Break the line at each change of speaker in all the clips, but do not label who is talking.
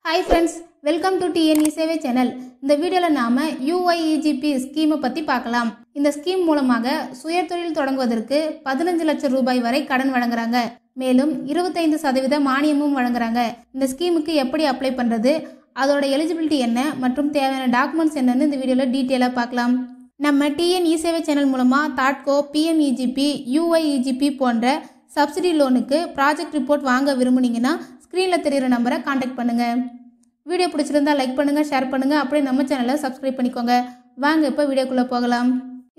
Hi friends, welcome to TNE சேவை channel. இந்த வீடியோல நாம UYEGP ஸ்கீமை பத்தி பார்க்கலாம். இந்த ஸ்கீம் மூலமாக சுயதொழில் தொடங்குவதற்கு 15 லட்சம் ரூபாய் வரை கடன் வழங்குறாங்க. மேலும் 25% மானியமும் வழங்குறாங்க. இந்த ஸ்கீமுக்கு எப்படி அப்ளை பண்றது, அதோட எலிஜிபிலிட்டி என்ன மற்றும் தேவையான டாக்குமெண்ட்ஸ் என்னன்னு இந்த வீடியோல டீடைலா பார்க்கலாம். நம்ம TNE சேவை சேனல் மூலமா தாட்கோ, PMEGP, UYEGP போன்ற சப்சிடி லோனுக்கு ப்ராஜெக்ட் ரிப்போர்ட் வாங்க விரும்புனீங்கன்னா ஸ்க்ரீன்ல தெரியுற நம்பரை காண்டாக்ட் பண்ணுங்க. வீடியோ பிடிச்சிருந்தா லைக் பண்ணுங்க, ஷேர் பண்ணுங்க, அப்படியே நம்ம சேனலை சப்ஸ்கிரைப் பண்ணிக்கோங்க. வாங்க இப்போ வீடியோக்குள்ள போகலாம்.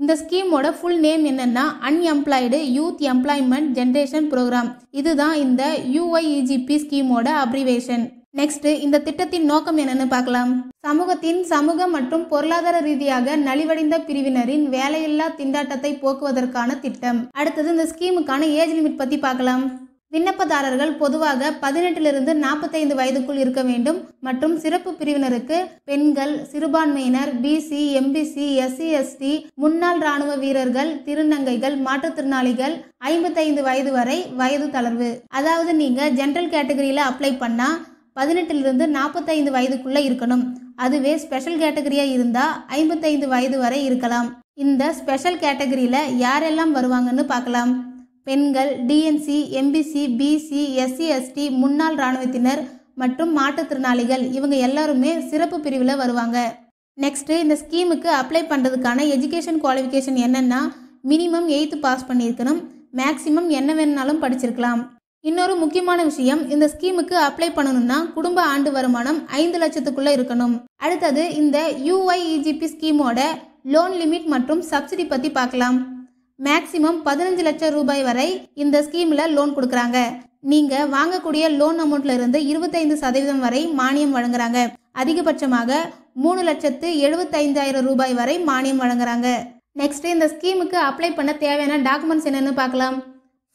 இந்த ஸ்கீமோட ஃபுல் நேம் என்னன்னா unemployed youth employment generation program. இதுதான் இந்த UYEGP ஸ்கீமோட அப்ரிவேஷன். நெக்ஸ்ட், இந்த திட்டத்தின் நோக்கம் என்னன்னு பார்க்கலாம். சமூகத்தின் சமூக மற்றும் பொருளாதார ரீதியாக நலிவடைந்த பிரிவினரின் வேலையில்லா திண்டாட்டத்தை போக்குவதற்கான திட்டம். அடுத்தது இந்த ஸ்கீமுக்கான ஏஜ் லிமிட் பத்தி பார்க்கலாம். விண்ணப்பதாரர்கள் பொதுவாக 18 45 வயதுக்குள் இருக்க வேண்டும் மற்றும் சிறப்பு பிரிவினருக்கு பெண்கள், சிறுபான்மையினர், BC, MBC, SC, ST, முன்னாள் ராணுவ வீரர்கள், திருநங்கைகள், மாற்றுத்திறனாளிகள் 55 வயது வரை வயது தளர்வு. அதாவது நீங்க ஜெனரல் கேட்டகரியில அப்ளை பண்ணா 18 45 வயதுக்குள்ள இருக்கணும். அதுவே ஸ்பெஷல் கேட்டகரியா இருந்தா 55 வயது வரை இருக்கலாம். இந்த ஸ்பெஷல் கேட்டகரியில யாரெல்லாம் வருவாங்கன்னு பார்க்கலாம். பெண்கள், DNC, MBC, BC, SC, ST, முன்னாள் இராணுவத்தினர் மற்றும் மாற்றுத்திறனாளிகள் இவங்க எல்லாருமே சிறப்பு பிரிவில் வருவாங்க. நெக்ஸ்ட், இந்த ஸ்கீமுக்கு அப்ளை பண்ணுறதுக்கான எஜுகேஷன் குவாலிஃபிகேஷன் என்னன்னா மினிமம் 8th பாஸ் பண்ணியிருக்கணும். மேக்சிமம் என்ன வேணுனாலும் படிச்சிருக்கலாம். இன்னொரு முக்கியமான விஷயம், இந்த ஸ்கீமுக்கு அப்ளை பண்ணணும்னா குடும்ப ஆண்டு வருமானம் 5 லட்சத்துக்குள்ள இருக்கணும். அடுத்தது இந்த UYEGP ஸ்கீமோட லோன் லிமிட் மற்றும் சப்சிடி பற்றி பார்க்கலாம். மேக்சிமம் 15 லட்சம் ரூபாய் வரை இந்த ஸ்கீம்ல லோன் கொடுக்கறாங்க. நீங்க வாங்கக்கூடிய லோன் அமௌண்ட்ல இருந்து 25% வரை மானியம் வழங்குறாங்க. அதிகபட்சமாக 3,75,000 ரூபாய் வரை மானியம் வழங்குறாங்க. நெக்ஸ்ட், இந்த ஸ்கீமுக்கு அப்ளை பண்ண தேவையான டாக்குமெண்ட்ஸ் என்னன்னு பார்க்கலாம்.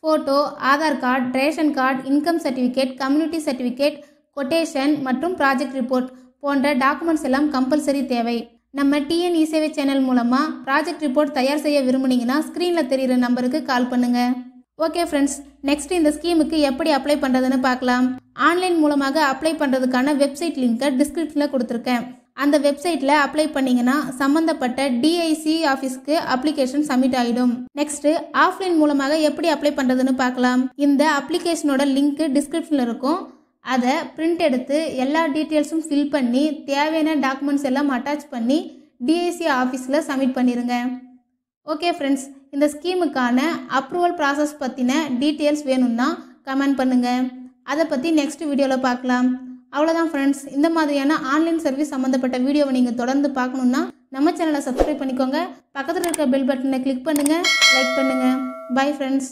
Photo, Aadhaar card, ration card, income certificate, community certificate, quotation மற்றும் ப்ராஜெக்ட் ரிப்போர்ட் போன்ற டாக்குமெண்ட்ஸ் எல்லாம் கம்பல்சரி தேவை. நம்ம TNE சேவை சேனல் மூலமா ப்ராஜெக்ட் ரிப்போர்ட் தயார் செய்ய விரும்புனீங்கன்னா ஸ்க்ரீன்ல தெரியுற நம்பருக்கு கால் பண்ணுங்க. ஓகே ஃப்ரெண்ட்ஸ், நெக்ஸ்ட் இந்த ஸ்கீமுக்கு எப்படி அப்ளை பண்றதுன்னு பார்க்கலாம். ஆன்லைன் மூலமாக அப்ளை பண்றதுக்கான வெப்சைட் லிங்கை டிஸ்கிரிப்ஷன்ல கொடுத்துருக்கேன். அந்த வெப்சைட்ல அப்ளை பண்ணீங்கன்னா சம்பந்தப்பட்ட DIC ஆஃபீஸ்க்கு அப்ளிகேஷன் சப்மிட் ஆயிடும். நெக்ஸ்ட், ஆஃப்லைன் மூலமாக எப்படி அப்ளை பண்றதுன்னு பார்க்கலாம். இந்த அப்ளிகேஷனோட லிங்க் டிஸ்கிரிப்ஷன்ல இருக்கும். அதை பிரிண்ட் எடுத்து எல்லா டீட்டெயில்ஸும் ஃபில் பண்ணி தேவையான டாக்குமெண்ட்ஸ் எல்லாம் அட்டாச் பண்ணி DIC ஆஃபீஸில் சப்மிட் பண்ணிடுங்க. ஓகே ஃப்ரெண்ட்ஸ், இந்த ஸ்கீமுக்கான அப்ரூவல் ப்ராசஸ் பற்றின டீட்டெயில்ஸ் வேணும்னா கமெண்ட் பண்ணுங்கள். அதை பற்றி நெக்ஸ்ட் வீடியோவில் பார்க்கலாம். அவ்வளோதான் ஃப்ரெண்ட்ஸ், இந்த மாதிரியான ஆன்லைன் சர்வீஸ் சம்மந்தப்பட்ட வீடியோவை நீங்கள் தொடர்ந்து பார்க்கணுன்னா நம்ம சேனலை சப்ஸ்கிரைப் பண்ணிக்கோங்க. பக்கத்தில் இருக்க பெல் பட்டனை கிளிக் பண்ணுங்கள், லைக் பண்ணுங்கள். Bye friends.